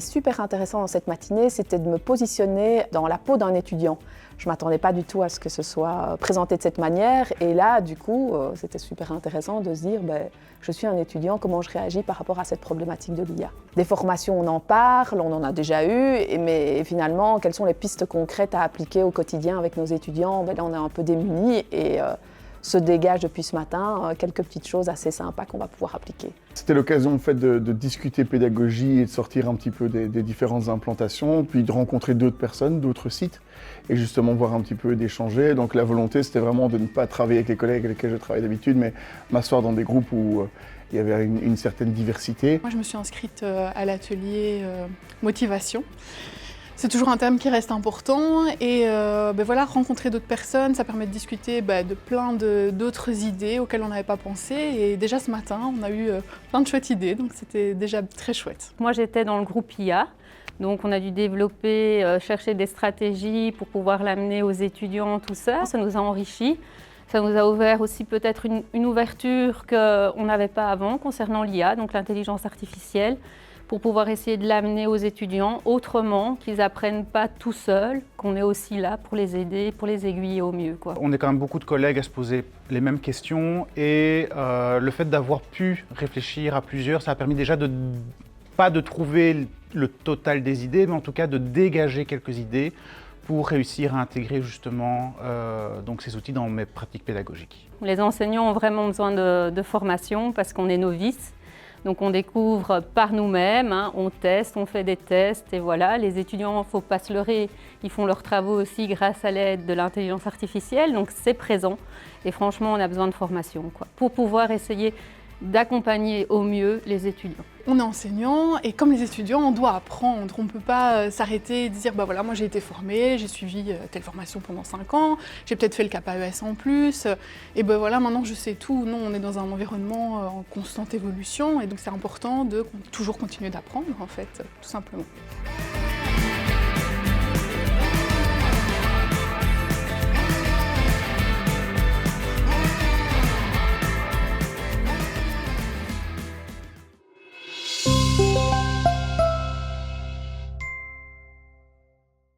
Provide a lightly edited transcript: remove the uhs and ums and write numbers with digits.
super intéressant dans cette matinée, c'était de me positionner dans la peau d'un étudiant. Je ne m'attendais pas du tout à ce que ce soit présenté de cette manière. Et là, du coup, c'était super intéressant de se dire, je suis un étudiant, comment je réagis par rapport à cette problématique de l'IA. Des formations, on en parle, on en a déjà eu, mais finalement, quelles sont les pistes concrètes à appliquer au quotidien avec nos étudiants? Là, on est un peu démunis et se dégagent depuis ce matin quelques petites choses assez sympas qu'on va pouvoir appliquer. C'était l'occasion en fait, de discuter pédagogie et de sortir un petit peu des différentes implantations, puis de rencontrer d'autres personnes, d'autres sites, et justement voir un petit peu d'échanger. Donc la volonté, c'était vraiment de ne pas travailler avec les collègues avec lesquels je travaille d'habitude, mais m'asseoir dans des groupes où il y avait une certaine diversité. Moi, je me suis inscrite à l'atelier motivation. C'est toujours un thème qui reste important et voilà, rencontrer d'autres personnes, ça permet de discuter de plein d'autres idées auxquelles on n'avait pas pensé. Et déjà ce matin, on a eu plein de chouettes idées, donc c'était déjà très chouette. Moi, j'étais dans le groupe IA, donc on a dû développer, chercher des stratégies pour pouvoir l'amener aux étudiants, tout ça. Ça nous a enrichis. Ça nous a ouvert aussi peut-être une ouverture qu'on n'avait pas avant concernant l'IA, donc l'intelligence artificielle, pour pouvoir essayer de l'amener aux étudiants autrement, qu'ils n'apprennent pas tout seuls, qu'on est aussi là pour les aider, pour les aiguiller au mieux, quoi. On est quand même beaucoup de collègues à se poser les mêmes questions et le fait d'avoir pu réfléchir à plusieurs, ça a permis déjà pas de trouver le total des idées, mais en tout cas de dégager quelques idées pour réussir à intégrer justement donc ces outils dans mes pratiques pédagogiques. Les enseignants ont vraiment besoin de formation parce qu'on est novices. Donc on découvre par nous-mêmes, on teste, on fait des tests et voilà. Les étudiants, il ne faut pas se leurrer, ils font leurs travaux aussi grâce à l'aide de l'intelligence artificielle, donc c'est présent. Et franchement, on a besoin de formation, quoi, pour pouvoir essayer d'accompagner au mieux les étudiants. On est enseignant et comme les étudiants, on doit apprendre. On ne peut pas s'arrêter et dire voilà, moi j'ai été formée, j'ai suivi telle formation pendant 5 ans, j'ai peut-être fait le CAPAES en plus, et voilà, maintenant je sais tout. Non, on est dans un environnement en constante évolution et donc c'est important de toujours continuer d'apprendre en fait, tout simplement.